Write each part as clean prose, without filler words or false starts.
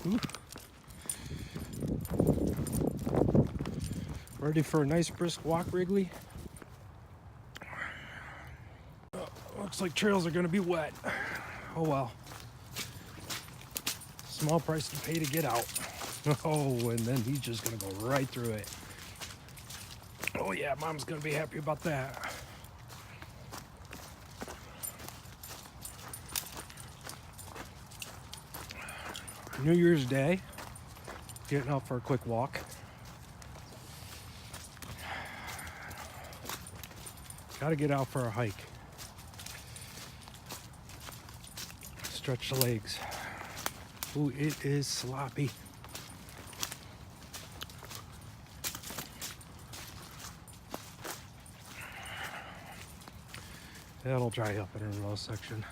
Ooh. Ready for a nice brisk walk, Wrigley? Looks like trails are gonna be wet. Oh well. Small price to pay to get out. Oh, and then he's just gonna go right through it. Oh yeah, Mom's gonna be happy about that. New Year's Day, getting out for a quick walk. Gotta get out for a hike. Stretch the legs. Ooh, it is sloppy. That'll dry up in a low section.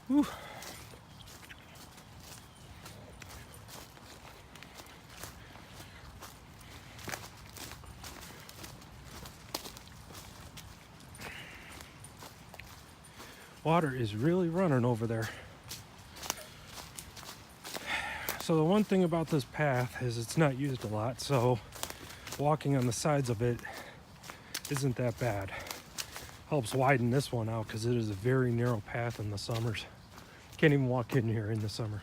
Whew. Water is really running over there. So the one thing about this path is it's not used a lot, so walking on the sides of it isn't that bad. Helps widen this one out because it is a very narrow path in the summers. Can't even walk in here in the summer.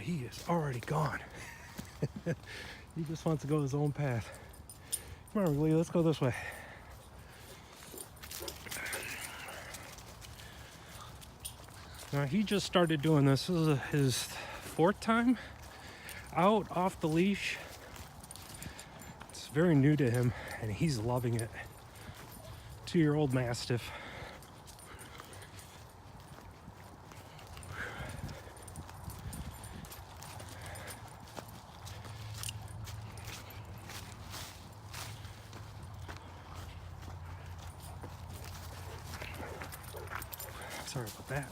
He is already gone. He just wants to go his own path. Come on, Wrigley, let's go this way. Now, he just started doing this. This is his 4th time out off the leash. It's very new to him, and he's loving it. 2-year-old Mastiff. Sorry about that.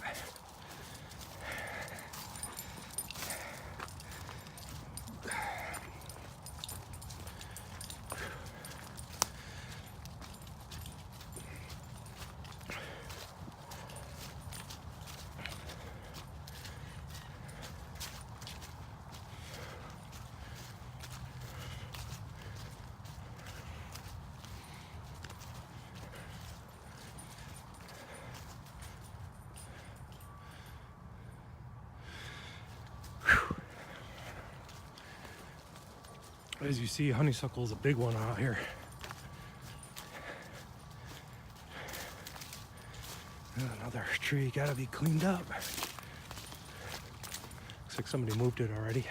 As you see, honeysuckle is a big one out here. Another tree gotta be cleaned up. Looks like somebody moved it already.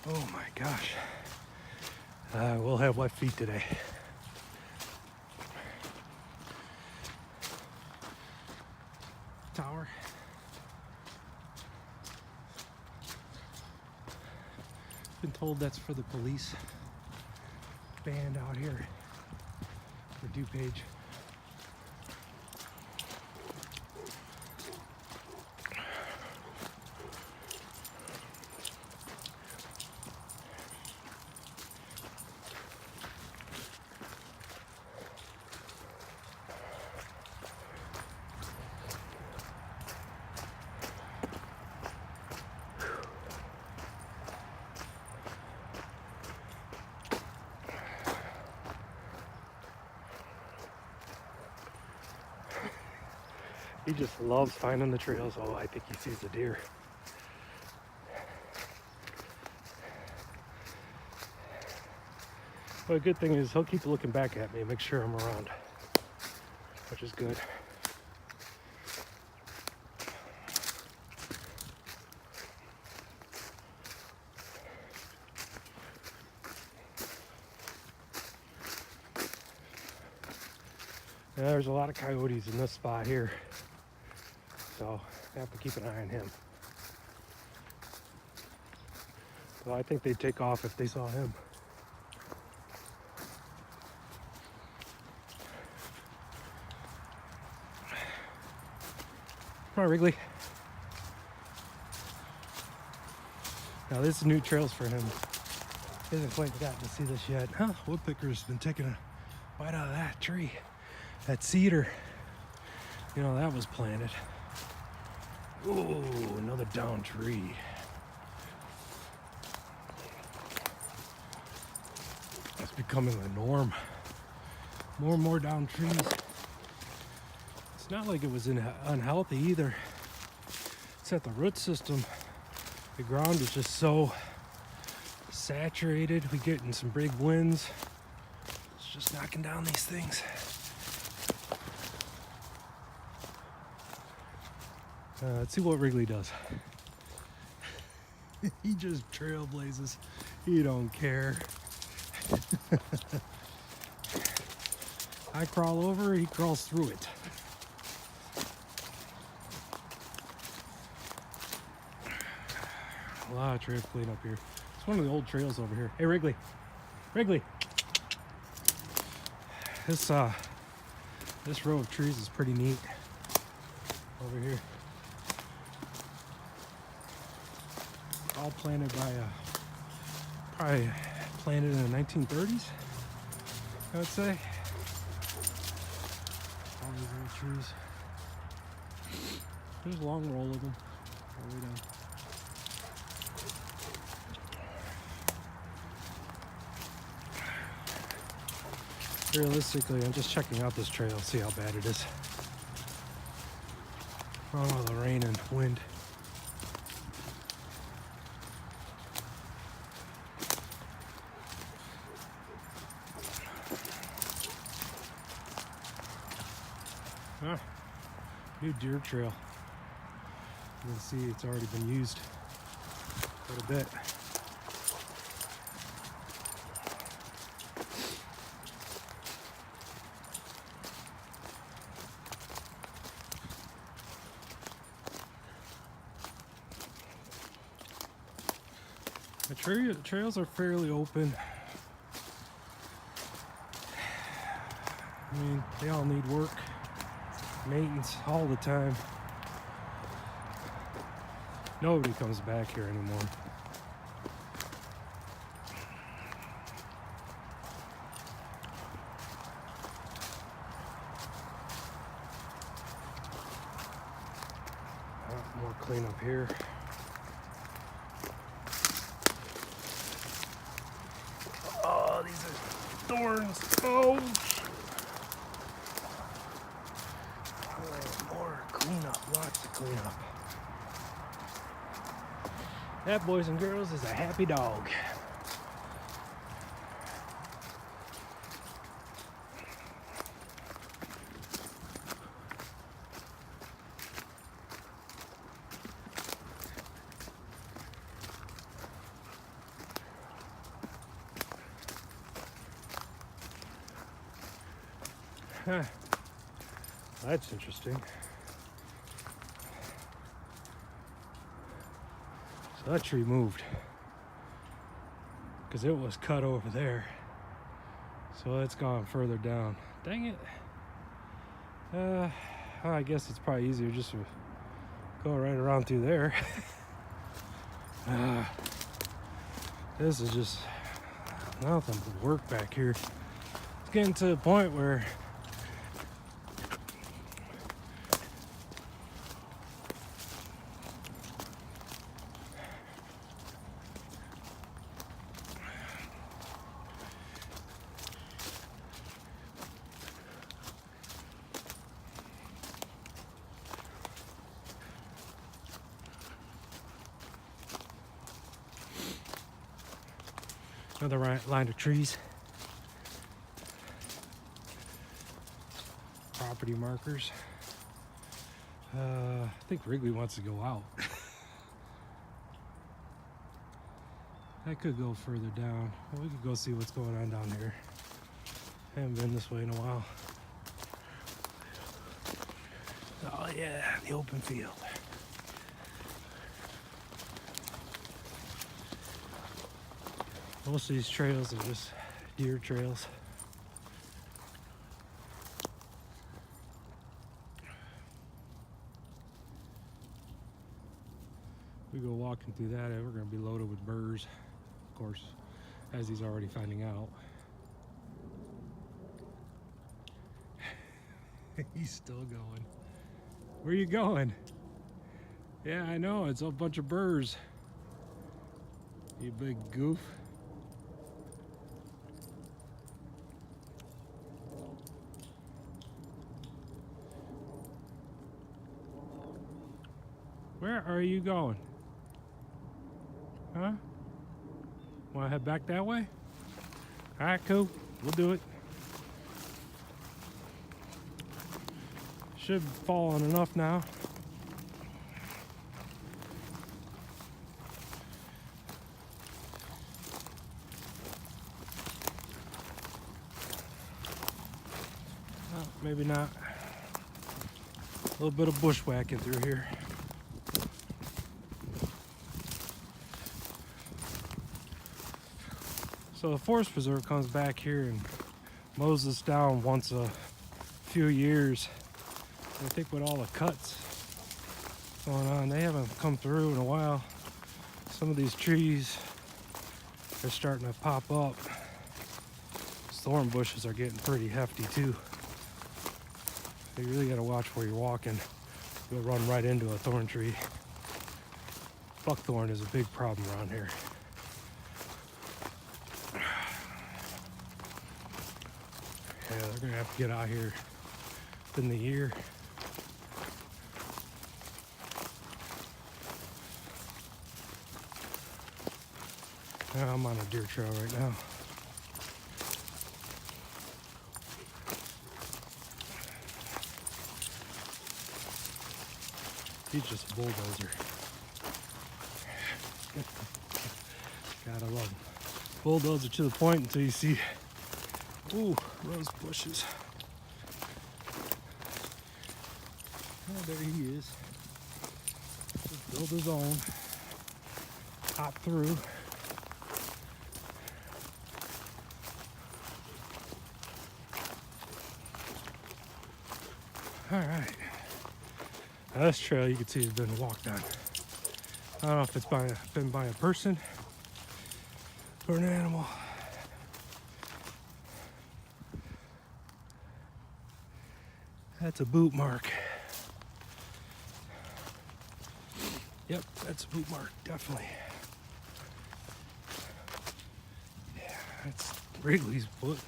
Oh my gosh. We'll have wet feet today. Tower. Been told that's for the police band out here for DuPage. He just loves finding the trails. Oh, I think he sees the deer. But a good thing is he'll keep looking back at me and make sure I'm around, which is good. There's a lot of coyotes in this spot here, so I have to keep an eye on him. Well, I think they'd take off if they saw him. Come on, Wrigley. Now this is new trails for him. He hasn't quite gotten to see this yet. Huh, woodpecker's been taking a bite out of that tree. That cedar. You know, that was planted. Ooh, another down tree. That's becoming the norm. More and more down trees. It's not like it was unhealthy either. It's that the root system, the ground is just so saturated. We getting some big winds. It's just knocking down these things. Let's see what Wrigley does. He just trailblazes. He don't care. I crawl over, he crawls through it. A lot of trail cleanup here. It's one of the old trails over here. Hey, Wrigley. Wrigley. This row of trees is pretty neat over here. All planted by probably planted in the 1930s, I would say. All these old trees. There's a long roll of them all the way down. Realistically, I'm just checking out this trail, see how bad it is. From all the rain and wind. Ah, new deer trail. You can see it's already been used quite a bit. The trails are fairly open. I mean, they all need work, maintenance all the time. Nobody comes back here anymore. More cleanup here. Oh, these are thorns. Oh, more cleanup. Lots of cleanup. That, boys and girls, is a happy dog. Huh. That's interesting. So that tree moved because it was cut over there, so it's gone further down. Dang it. I guess it's probably easier just to go right around through there. This is just nothing but work back here. It's getting to the point where another line of trees. Property markers. I think Wrigley wants to go out. I could go further down. Well, we could go see what's going on down here. I haven't been this way in a while. Oh yeah, the open field. Most of these trails are just deer trails. We go walking through that, we're going to be loaded with burrs, of course, as he's already finding out. He's still going. Where are you going? Yeah, I know, it's a bunch of burrs. You big goof. Where are you going? Huh? Want to head back that way? All right, cool. We'll do it. Should fall on enough now. Oh, maybe not. A little bit of bushwhacking through here. So the Forest Preserve comes back here and mows this down once a few years. I think with all the cuts going on, they haven't come through in a while. Some of these trees are starting to pop up. Thorn bushes are getting pretty hefty too. You really got to watch where you're walking. You'll run right into a thorn tree. Buckthorn is a big problem around here. Yeah, they're gonna have to get out here within the year. Now I'm on a deer trail right now. He's just a bulldozer. Gotta love him. Bulldozer to the point until you see, ooh, rose bushes. Oh, there he is. Just build his own. Hop through. All right. Now this trail you can see has been walked on. I don't know if it's been by a person or an animal. That's a boot mark. Yep, that's a boot mark, definitely. Yeah, that's Wrigley's foot.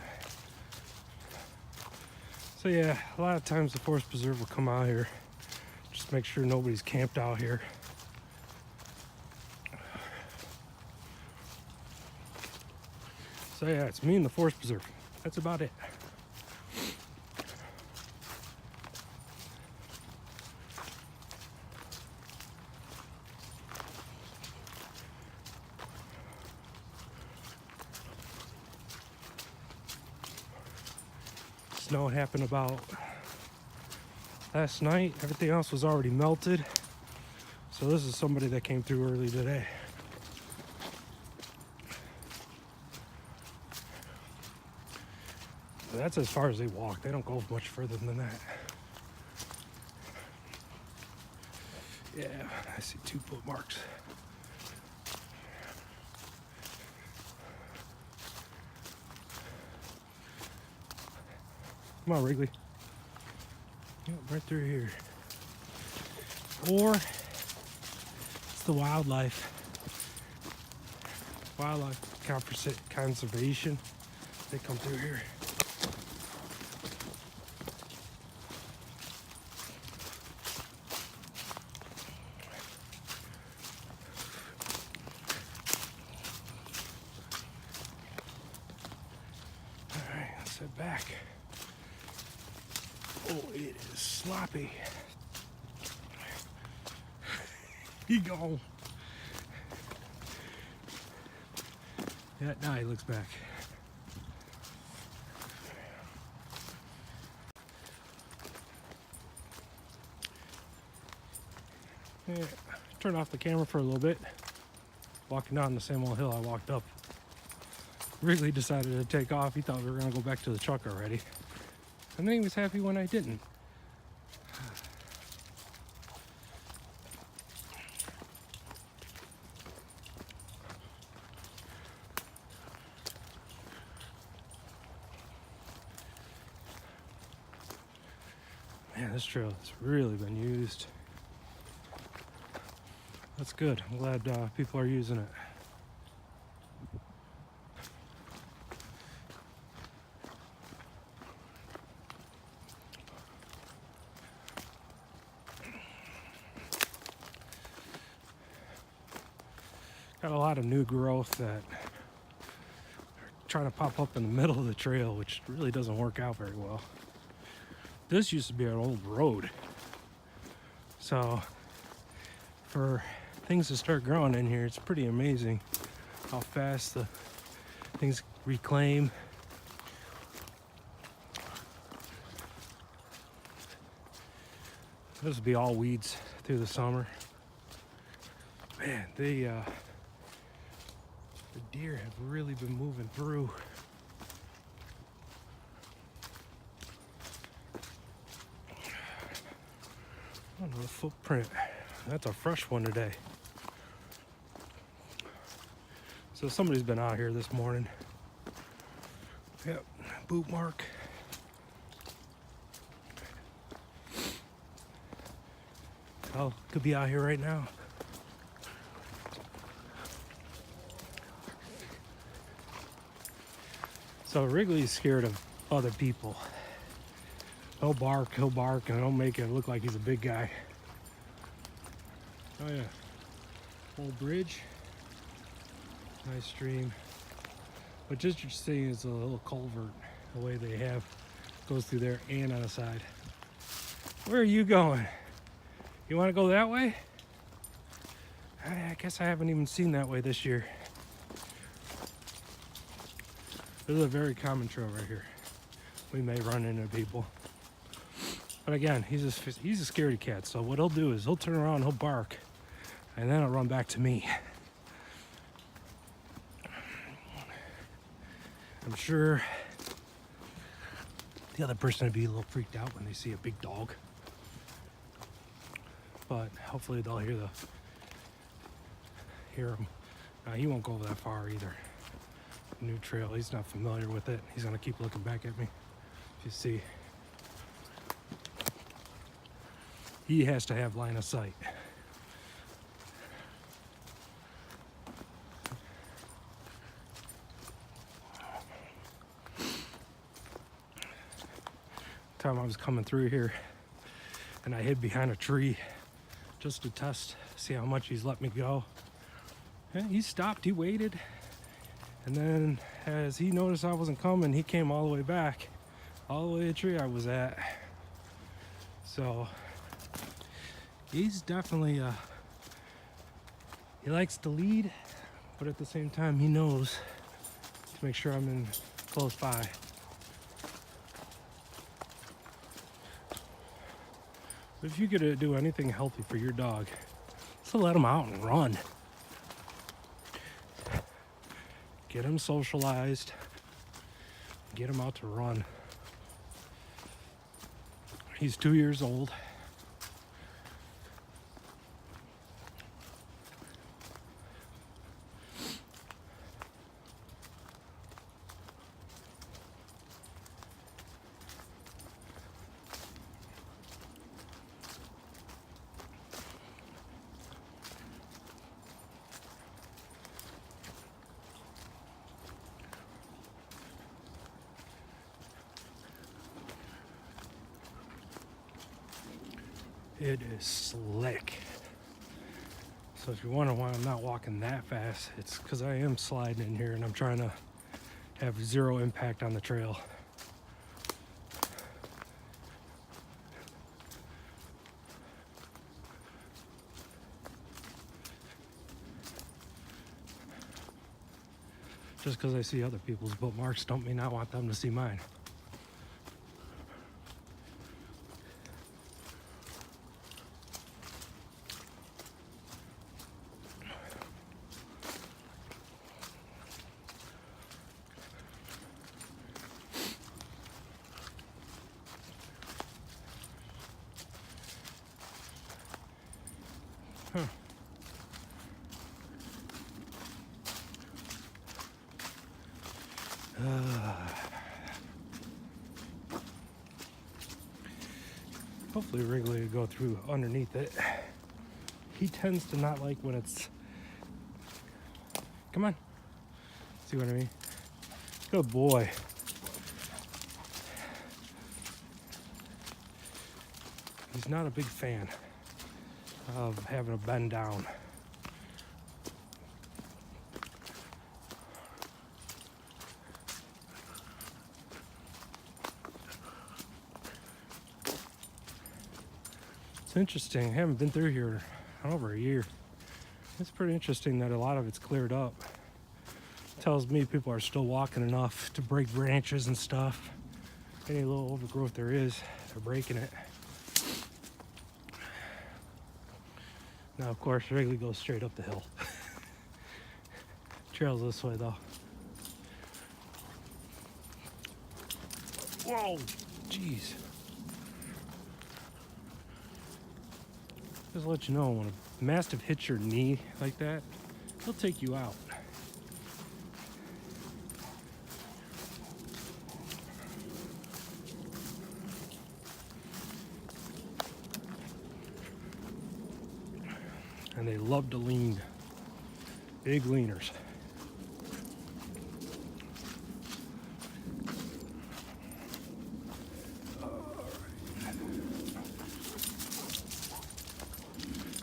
So yeah, a lot of times the Forest Preserve will come out here. Just make sure nobody's camped out here. So yeah, it's me and the Forest Preserve. That's about it. Snow happened about last night. Everything else was already melted. So this is somebody that came through early today. But that's as far as they walk. They don't go much further than that. Yeah, I see 2 foot marks. Come on, Wrigley. Yep, right through here. Or it's the wildlife. Wildlife conservation. They come through here. All right, let's head back. Oh, it is sloppy. He gone. Yeah, now he looks back. Yeah, turn off the camera for a little bit. Walking down the same old hill I walked up. Wrigley decided to take off. He thought we were going to go back to the truck already. And then he was happy when I didn't. Man, this trail has really been used. That's good. I'm glad people are using it. Got a lot of new growth that are trying to pop up in the middle of the trail, which really doesn't work out very well. This used to be an old road. So for things to start growing in here, it's pretty amazing how fast the things reclaim. This will be all weeds through the summer. Man, the deer have really been moving through. Another footprint. That's a fresh one today. So somebody's been out here this morning. Yep, boot mark. Oh, could be out here right now. So Wrigley's scared of other people. He'll bark, and don't make it look like he's a big guy. Oh yeah, old bridge, nice stream. But just you're seeing is a little culvert, the way they have, goes through there and on the side. Where are you going? You want to go that way? I guess I haven't even seen that way this year. This is a very common trail right here. We may run into people. But again, he's a scaredy cat, so what he'll do is he'll turn around, he'll bark, and then he'll run back to me. I'm sure the other person would be a little freaked out when they see a big dog. But hopefully they'll hear him. He won't go that far either. New trail, he's not familiar with it. He's gonna keep looking back at me. If you see, he has to have line of sight. Time I was coming through here and I hid behind a tree just to test, see how much he's let me go. And he stopped, he waited, and then as he noticed I wasn't coming, he came all the way back, all the way to the tree I was at. So he's definitely he likes to lead, but at the same time he knows to make sure I'm in close by. But if you could do anything healthy for your dog, just let him out and run. Get him socialized. Get him out to run. He's 2 years old. It is slick. So if you're wondering why I'm not walking that fast, it's because I am sliding in here and I'm trying to have zero impact on the trail. Just because I see other people's bookmarks don't mean I want them to see mine. Hopefully Wrigley will go through underneath it. He tends to not like when it's... Come on. See what I mean? Good boy. He's not a big fan of having to bend down. It's interesting. I haven't been through here in over a year. It's pretty interesting that a lot of it's cleared up. Tells me people are still walking enough to break branches and stuff. Any little overgrowth there is, they're breaking it. Now, of course, Wrigley goes straight up the hill. Trail's this way, though. Whoa, jeez. Just to let you know, when a mastiff hits your knee like that, he'll take you out. And they love to lean. Big leaners.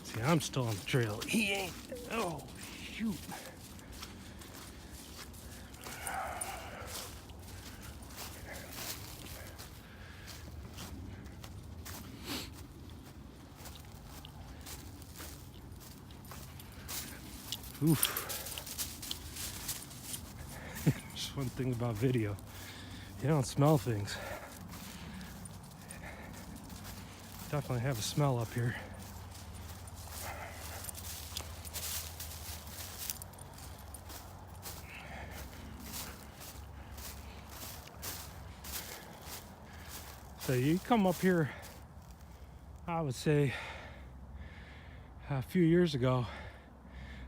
See, I'm still on the trail. He ain't. Oh, shoot. Oof. Just one thing about video. You don't smell things. Definitely have a smell up here. So you come up here, I would say a few years ago,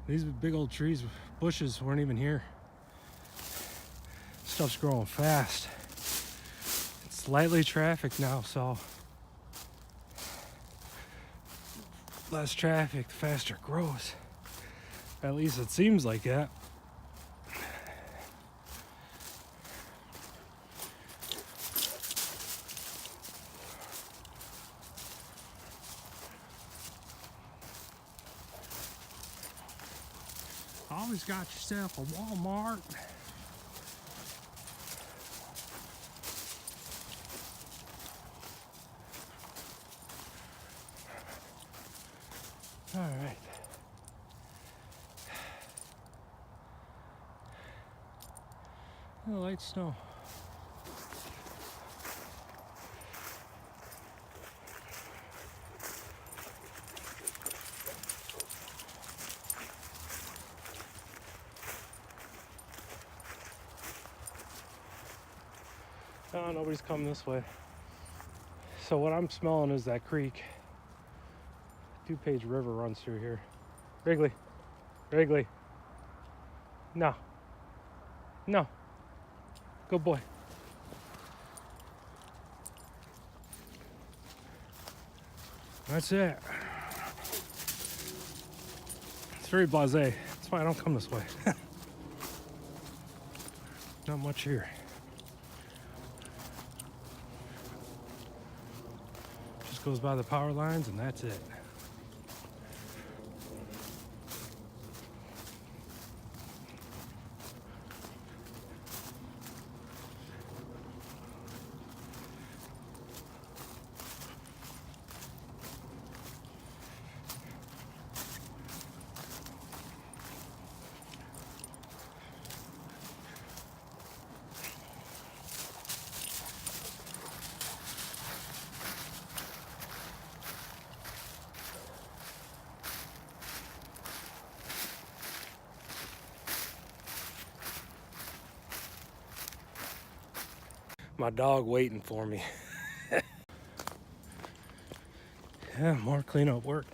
these big old trees, bushes weren't even here. Stuff's growing fast. It's lightly trafficked now, so less traffic, the faster it grows. At least it seems like that. Always got yourself a Walmart. All right. Oh, light snow. Oh, nobody's coming this way. So what I'm smelling is that creek. DuPage River runs through here. Wrigley. Wrigley. No. No. Good boy. That's it. It's very blasé. That's why I don't come this way. Not much here. Just goes by the power lines and that's it. My dog waiting for me. Yeah, more cleanup work.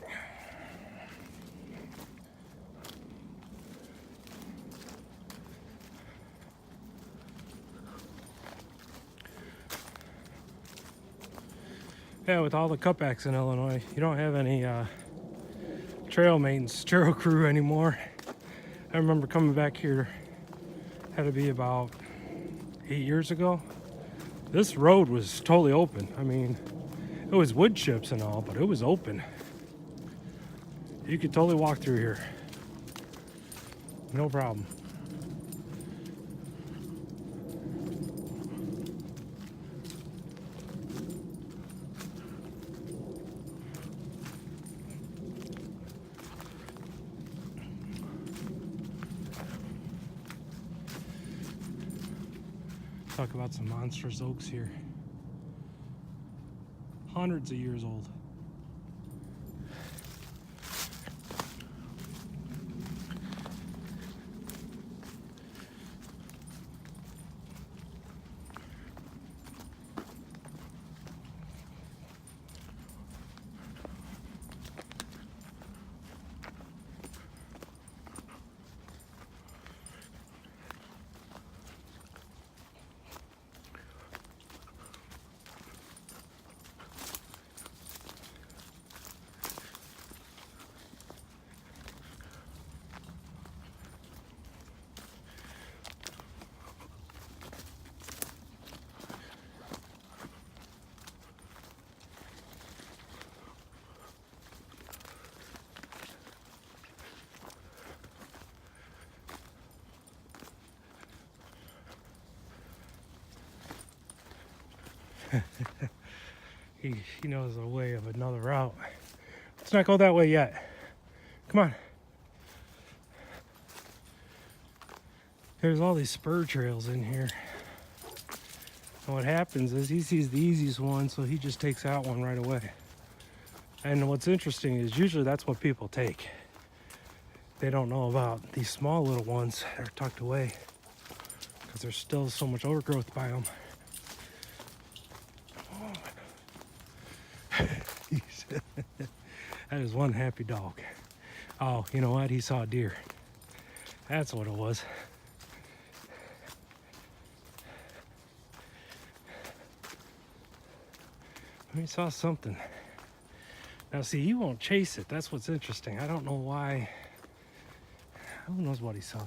Yeah, with all the cutbacks in Illinois, you don't have any trail maintenance, trail crew anymore. I remember coming back here, had to be about 8 years ago. This road was totally open. I mean, it was wood chips and all, but it was open. You could totally walk through here. No problem. Talk about some monstrous oaks here. Hundreds of years old. He knows the way of another route. Let's not go that way yet. Come on. There's all these spur trails in here. And what happens is he sees the easiest one, so he just takes that one right away. And what's interesting is usually that's what people take. They don't know about these small little ones that are tucked away because there's still so much overgrowth by them. That is one happy dog. Oh, you know what? He saw a deer. That's what it was. He saw something. Now see, he won't chase it. That's what's interesting. I don't know why. Who knows what he saw?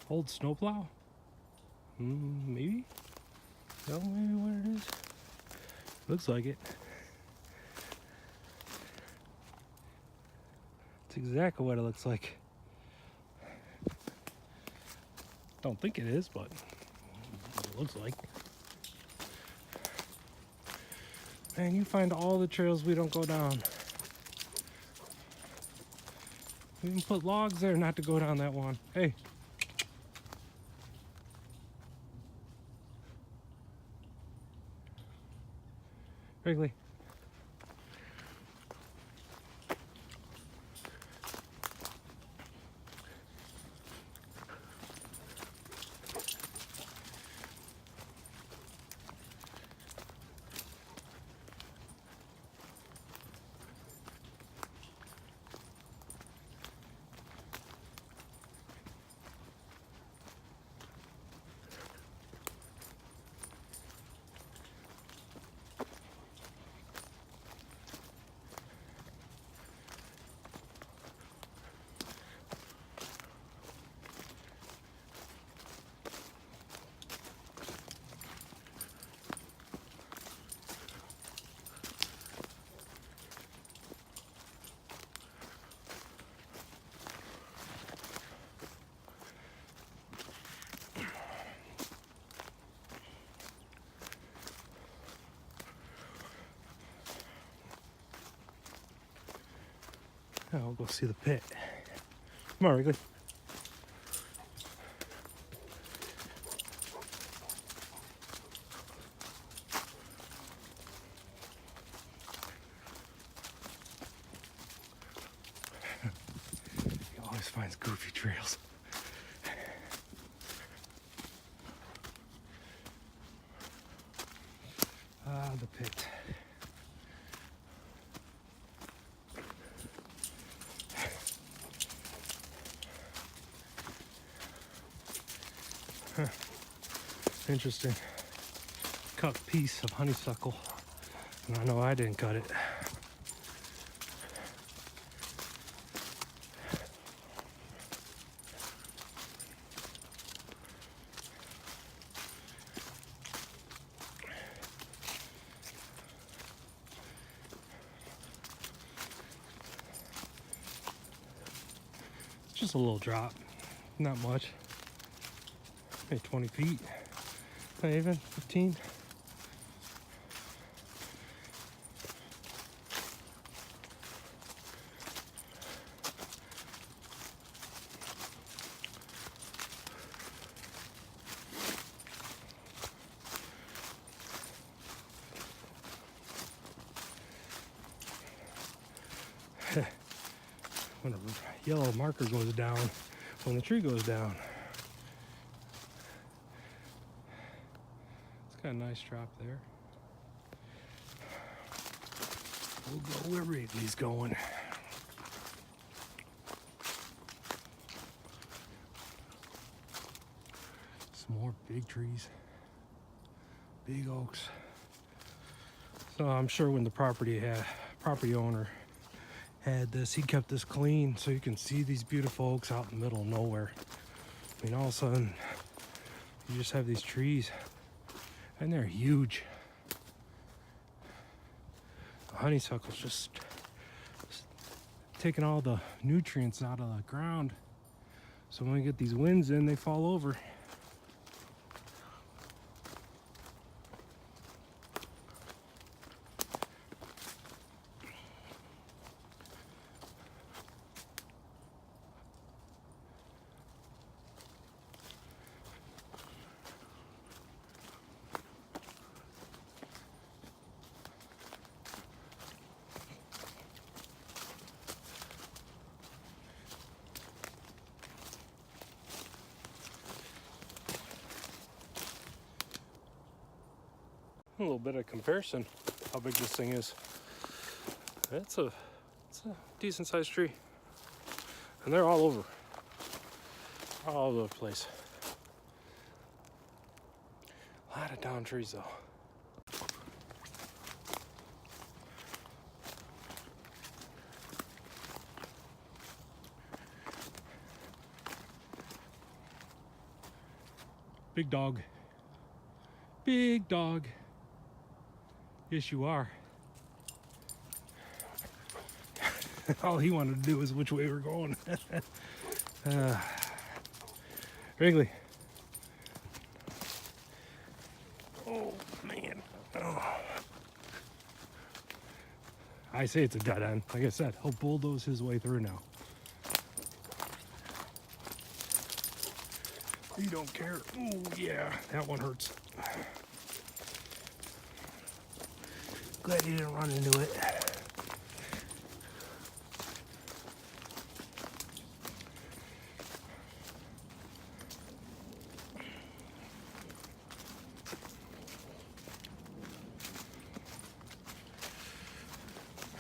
Old snowplow? Maybe? No, maybe what it is. Looks like it. It's exactly what it looks like. Don't think it is, but it looks like. Man, you find all the trails we don't go down. We even put logs there not to go down that one. Hey. Wrigley. Now we'll go see the pit. Come on, Wrigley. He always finds goofy trails. The pit. Huh. Interesting. Cut piece of honeysuckle. And I know I didn't cut it. Just a little drop, not much. Maybe 20 feet, not even 15. When a yellow marker goes down, when the tree goes down. It's got a nice drop there. We'll go where Wrigley's going. Some more big trees, big oaks. So I'm sure when the property owner had this, he kept this clean so you can see these beautiful oaks out in the middle of nowhere. I mean, all of a sudden you just have these trees and they're huge. The honeysuckle's just taking all the nutrients out of the ground, so when we get these winds in, they fall over. A little bit of comparison how big this thing is. It's a decent sized tree, and they're all over the place. A lot of down trees though. Big dog. Big dog. Yes, you are. All he wanted to do was which way we're going. Wrigley. Oh, man. Oh. I say it's a dead end. Like I said, he'll bulldoze his way through now. He don't care. Oh, yeah, that one hurts. Glad he didn't run into it.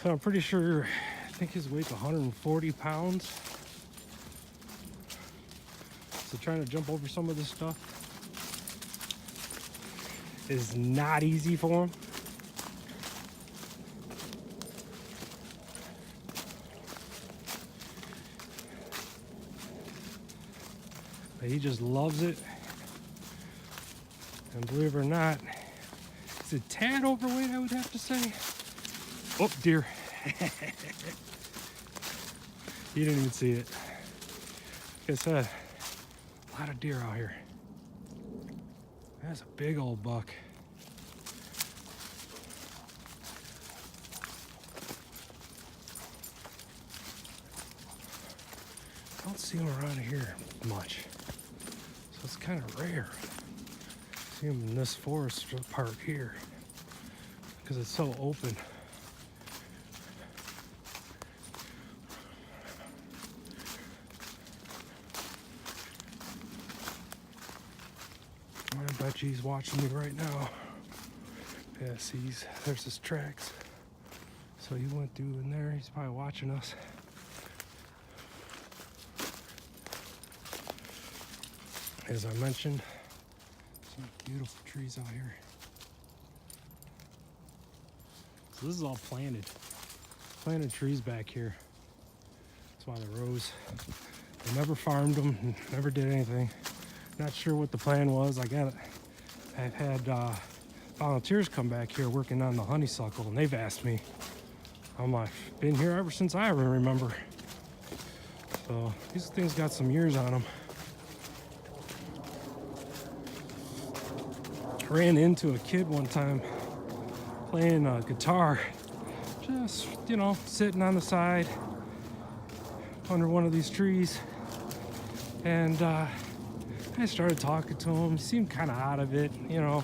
So I'm pretty sure, I think his weight's 140 pounds. So trying to jump over some of this stuff is not easy for him. But he just loves it. And believe it or not, he's a tad overweight, I would have to say. Oh, deer. You didn't even see it. Like I said, a lot of deer out here. That's a big old buck. I don't see them around here much. So it's kind of rare. See them in this forest part here because it's so open. I bet he's watching me right now. Yeah, see, there's his tracks. So he went through in there. He's probably watching us. As I mentioned, some beautiful trees out here. So this is all planted. Planted trees back here. That's why the rows. They never farmed them, never did anything. Not sure what the plan was. I've had volunteers come back here working on the honeysuckle, and they've asked me. I'm like, been here ever since I ever remember. So these things got some years on them. Ran into a kid one time playing guitar, just, you know, sitting on the side under one of these trees. And I started talking to him. He seemed kind of out of it, you know.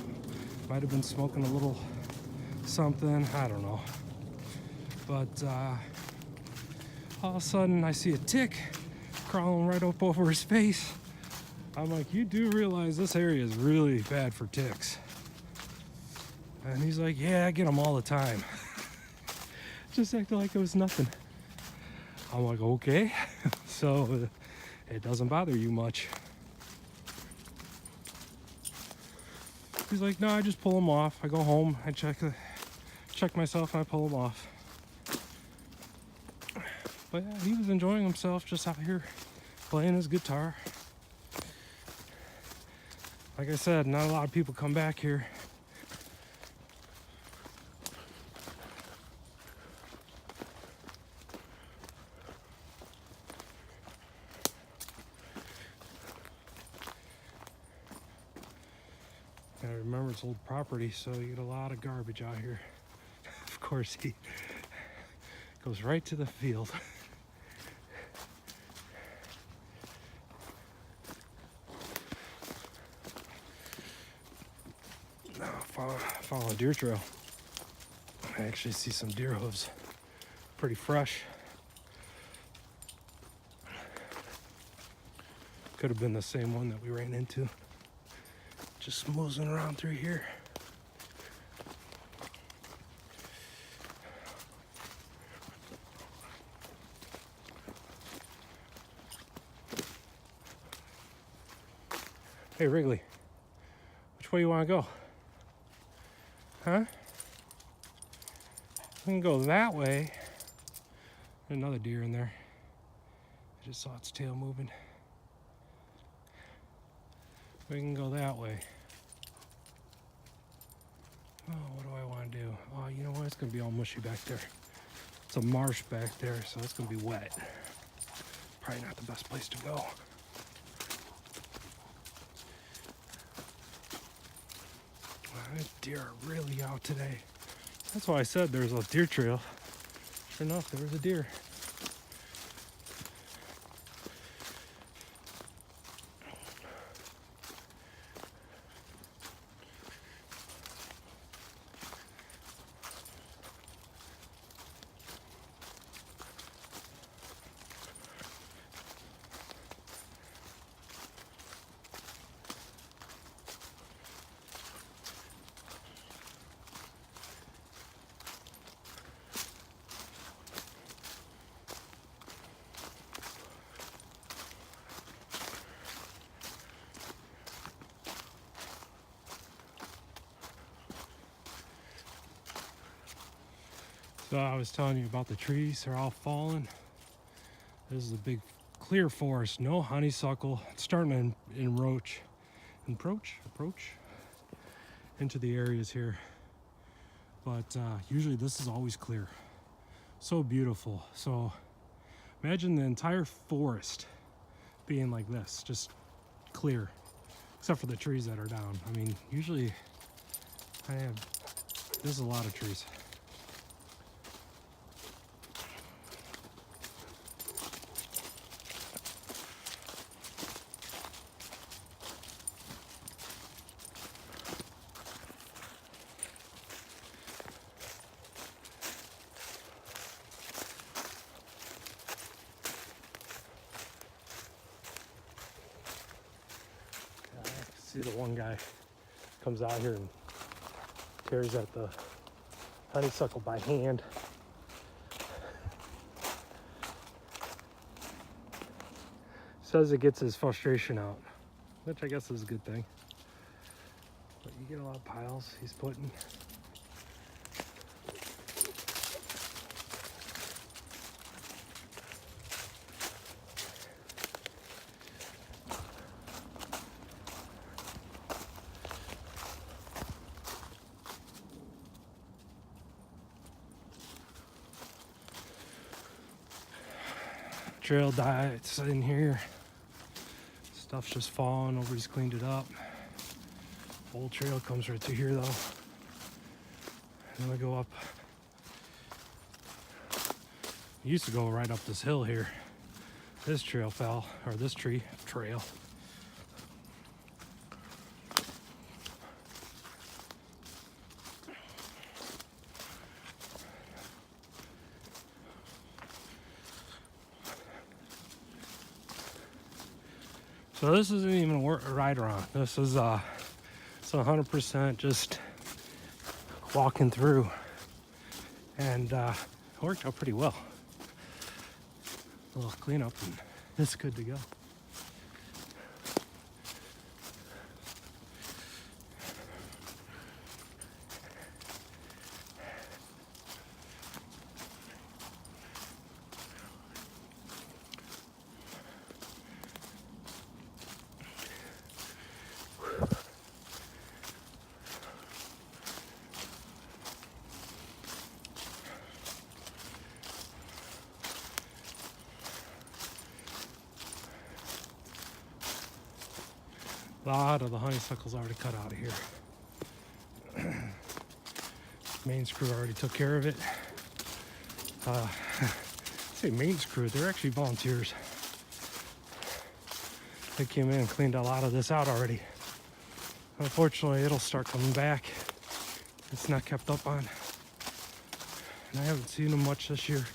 Might have been smoking a little something, I don't know. But all of a sudden I see a tick crawling right up over his face. I'm like, you do realize this area is really bad for ticks? And he's like, yeah, I get them all the time. Just acting like it was nothing. I'm like, okay. So it doesn't bother you much. He's like, no, I just pull them off. I go home, I check myself, and I pull them off. But yeah, he was enjoying himself just out here playing his guitar. Like I said, not a lot of people come back here. Gotta remember it's old property, so you get a lot of garbage out here. Of course, he goes right to the field. Follow a deer trail. I actually see some deer hooves. Pretty fresh. Could have been the same one that we ran into. Just moseying around through here. Hey Wrigley, which way you want to go? Huh? We can go that way. Another deer in there. I just saw its tail moving. We can go that way. Oh, what do I want to do? Oh, you know what? It's going to be all mushy back there. It's a marsh back there, so it's going to be wet. Probably not the best place to go. Wow, deer are really out today. That's why I said there's a deer trail. Sure enough, there was a deer. So I was telling you about the trees, they're all falling. This is a big clear forest, no honeysuckle. It's starting to approach into the areas here. But usually this is always clear. So beautiful. So imagine the entire forest being like this, just clear, except for the trees that are down. I mean, usually there's a lot of trees. see the one guy comes out here and tears at the honeysuckle by hand. Says it gets his frustration out, which I guess is a good thing. But you get a lot of piles he's putting. Trail diets in here. Stuff's just falling. Nobody's cleaned it up. Old trail comes right through here though. And then we go up. It used to go right up this hill here. This trail fell, or this trail. So this isn't even a ride around. This is it's 100% just walking through, and it worked out pretty well. A little cleanup and it's good to go. A lot of the honeysuckle's already cut out of here. Main screw already took care of it. I say main screw, they're actually volunteers. They came in and cleaned a lot of this out already. Unfortunately, it'll start coming back. It's not kept up on. And I haven't seen them much this year.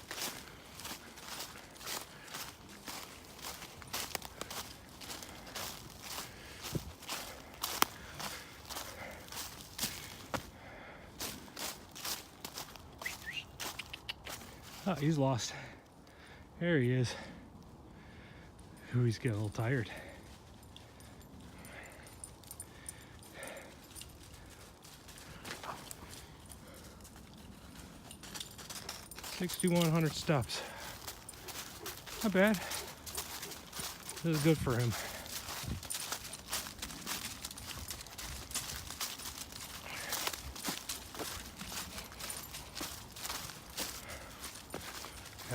Oh, he's lost. There he is. Ooh, he's getting a little tired. $6,100 steps. Not bad. This is good for him.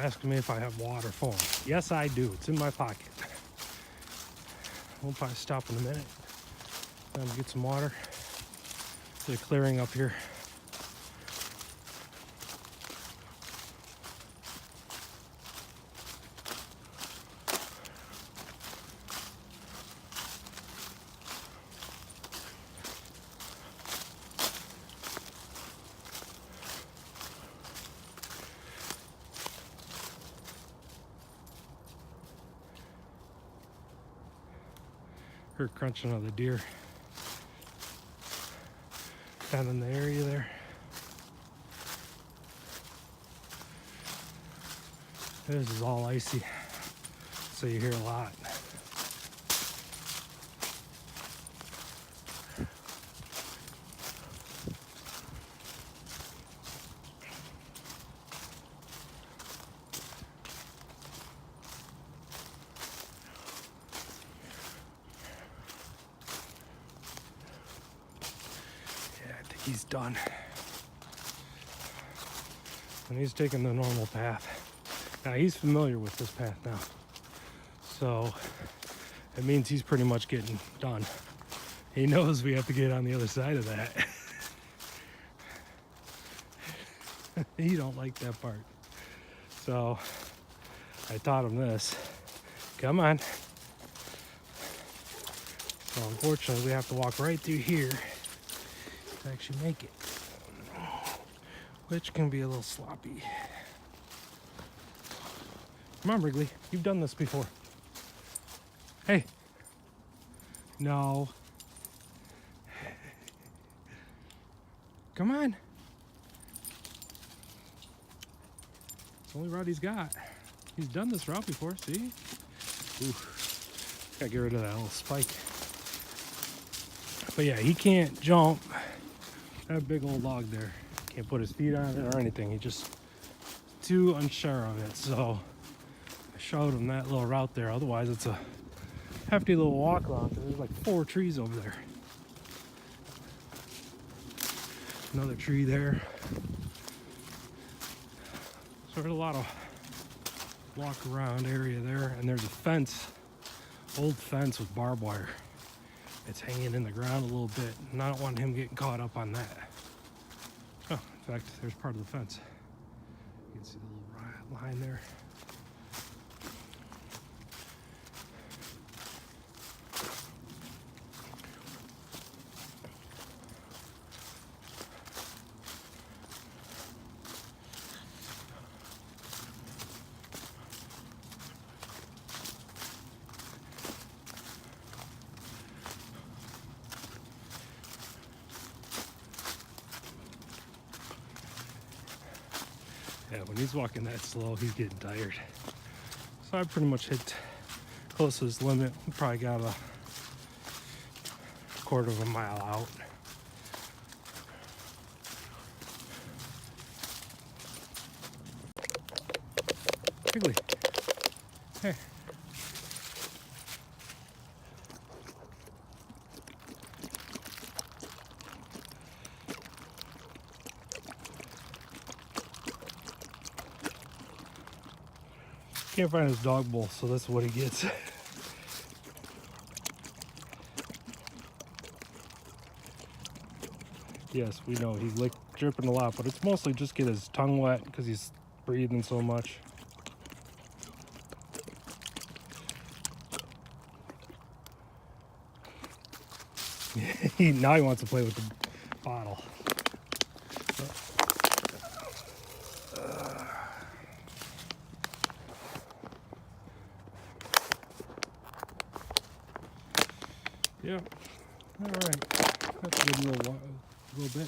Asking me if I have water for him. Yes, I do. It's in my pocket. We'll probably stop in a minute. Get some water. They're clearing up here. Heard crunching of the deer down in the area there. This is all icy, so you hear a lot. He's done. And he's taking the normal path. Now he's familiar with this path now. So it means he's pretty much getting done. He knows we have to get on the other side of that. He don't like that part. So I taught him this. Come on. So unfortunately we have to walk right through here to actually make it, which can be a little sloppy. Come on, Wrigley, you've done this before. Hey. No. Come on. It's the only route he's got. He's done this route before, see? Ooh. Gotta get rid of that little spike. But yeah, he can't jump that big old log there. Can't put his feet on it or anything. He just too unsure of it. So I showed him that little route there. Otherwise, it's a hefty little walk around because there's like 4 trees over there. Another tree there. So there's a lot of walk around area there, and there's a fence, old fence with barbed wire. It's hanging in the ground a little bit, and I don't want him getting caught up on that. Oh, in fact, there's part of the fence. You can see the little line there. Yeah, when he's walking that slow, he's getting tired. So I pretty much hit close to his limit. We probably got a quarter of a mile out. Wrigley, hey. Can't find his dog bowl, so that's what he gets. Yes, we know he's dripping a lot, but it's mostly just get his tongue wet because he's breathing so much. Now he wants to play with the bottle. Yeah. All right. That's a good little bit.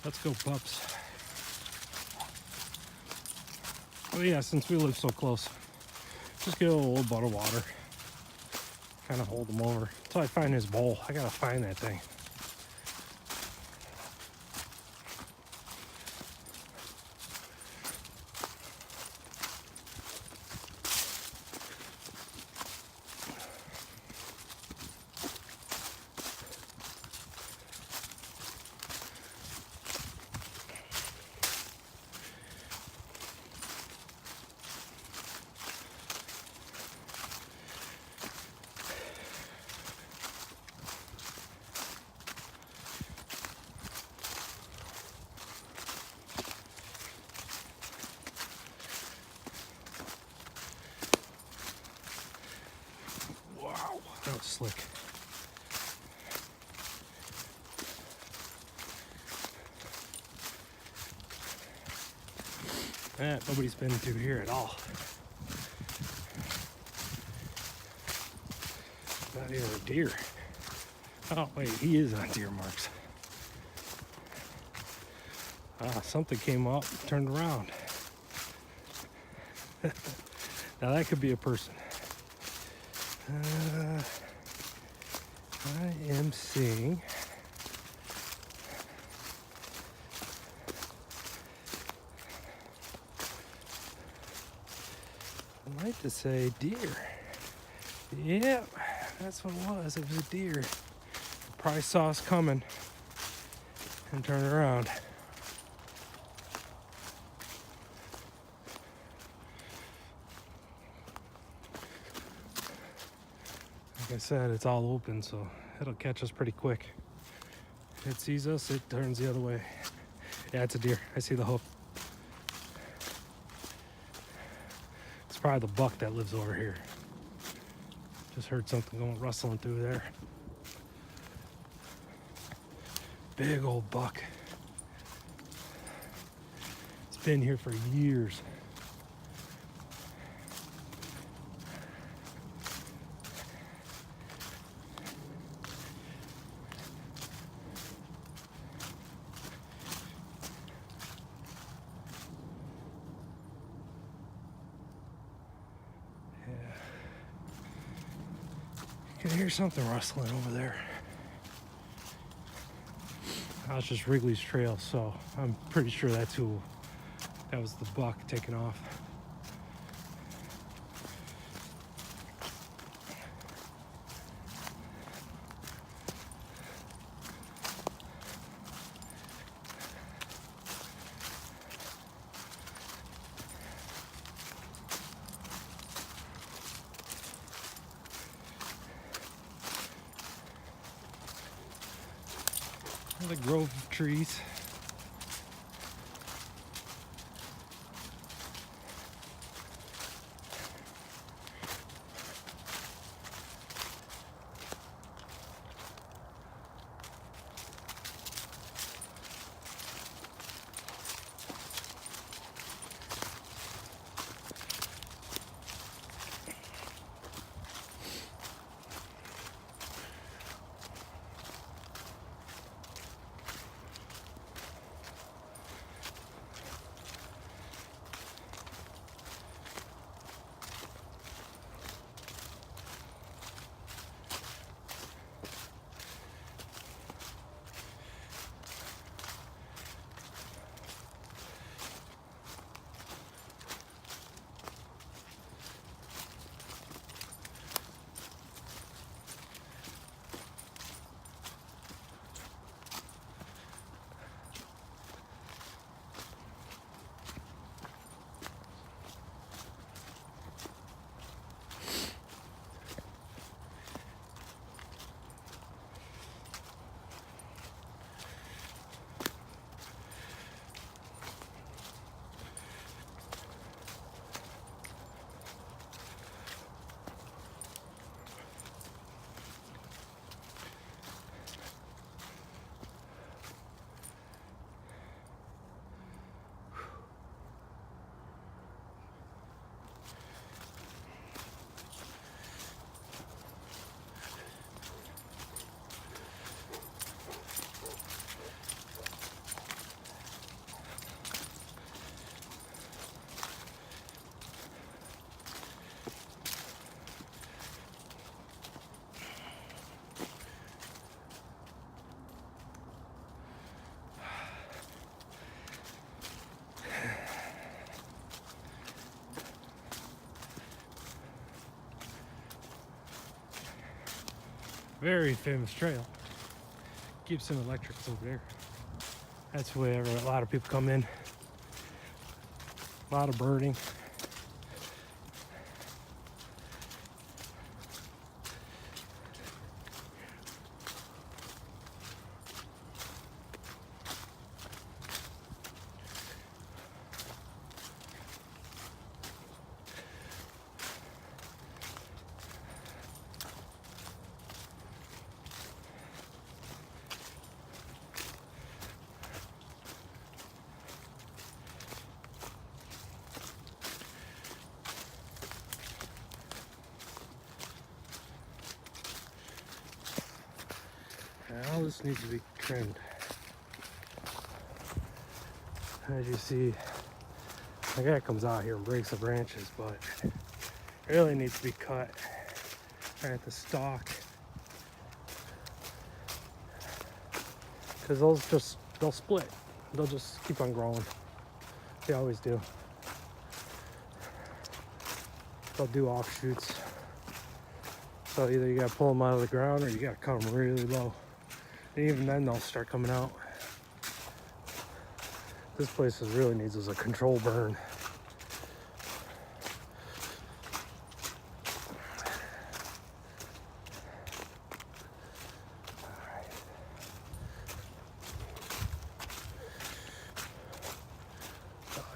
Let's go, pups. Oh yeah, since we live so close, just get a little butt of water. Kind of hold them over until I find his bowl. I gotta find that thing. That was slick. Nobody's been through here at all. Not even a deer. Oh wait, he is on deer marks. Something came up, turned around. Now that could be a person. I am seeing I'd like to say deer. Yep, that's what it was. It was a deer. Probably saw us coming and turned around. Like I said, it's all open, so it'll catch us pretty quick. It sees us, it turns the other way. Yeah, it's a deer. I see the hoof. It's probably the buck that lives over here. Just heard something going rustling through there. Big old buck. It's been here for years. I can hear something rustling over there. That was just Wrigley's trail, so I'm pretty sure that's who. That was the buck taking off. The grove of trees. Very famous trail. Gibson Electric's over there. That's where a lot of people come in. A lot of birding. Now this needs to be trimmed. As you see, the guy comes out here and breaks the branches, but it really needs to be cut right at the stalk, because they'll split. They'll just keep on growing. They always do. They'll do offshoots. So either you gotta pull them out of the ground or you gotta cut them really low. And even then they'll start coming out. This place really needs a control burn.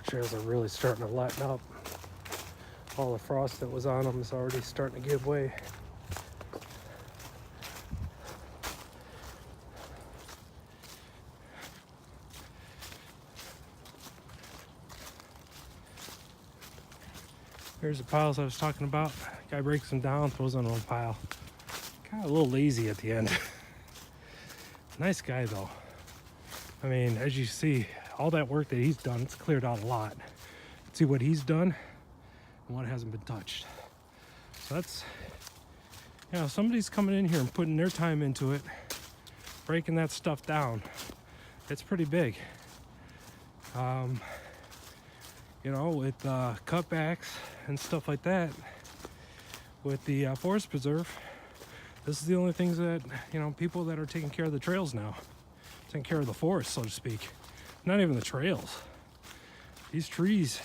Trails are really starting to lighten up. All the frost that was on them is already starting to give way. Here's the piles I was talking about. Guy breaks them down, throws on one pile. Kind of a little lazy at the end. Nice guy though. I mean, as you see, all that work that he's done, it's cleared out a lot. See what he's done and what hasn't been touched. So that's You know, somebody's coming in here and putting their time into it, breaking that stuff down. It's pretty big. You know, with cutbacks and stuff like that, with the forest preserve, this is the only things that, you know, people that are taking care of the trails now, taking care of the forest, so to speak. Not even the trails. These trees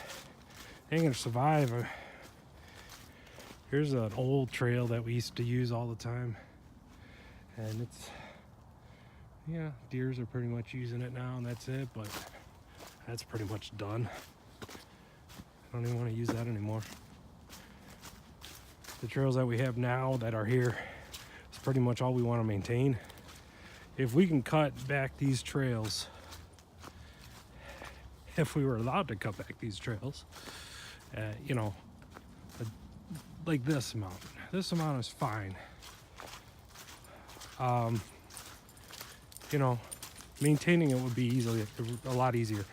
ain't gonna survive. Here's an old trail that we used to use all the time, and it's, yeah, deers are pretty much using it now, and that's it, but that's pretty much done. I don't even want to use that anymore. The trails that we have now that are here is pretty much all we want to maintain. If we can cut back these trails, if we were allowed to cut back these trails, you know, like this amount is fine. You know, maintaining it would be a lot easier.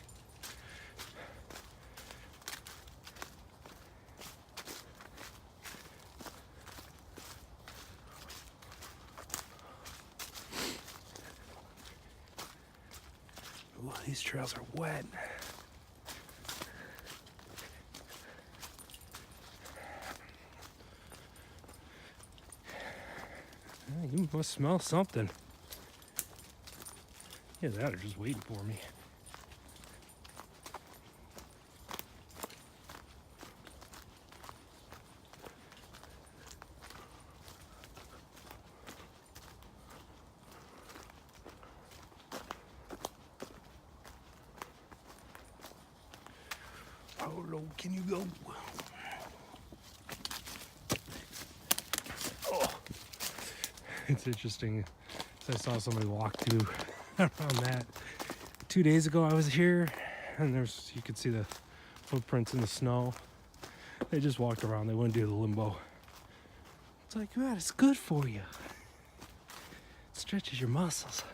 Ooh, these trails are wet. You must smell something. Yeah, that are just waiting for me. How low can you go? Oh. It's interesting. I saw somebody walk through around that. 2 days ago I was here, and you could see the footprints in the snow. They just walked around. They wouldn't do the limbo. It's like, God, it's good for you. It stretches your muscles.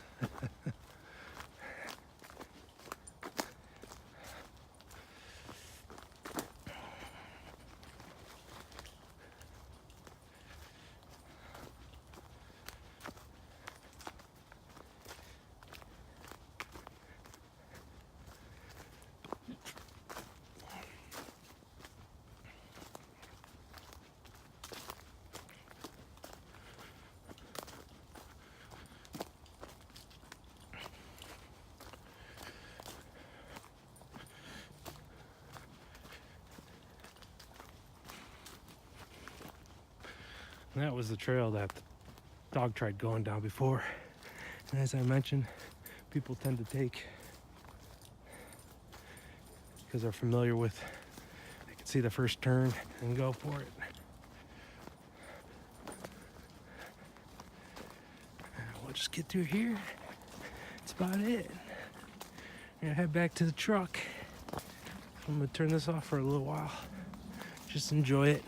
And that was the trail that the dog tried going down before. And as I mentioned, people tend to take, because they're familiar with, they can see the first turn and go for it. We'll just get through here. That's about it. I'm gonna head back to the truck. I'm gonna turn this off for a little while. Just enjoy it.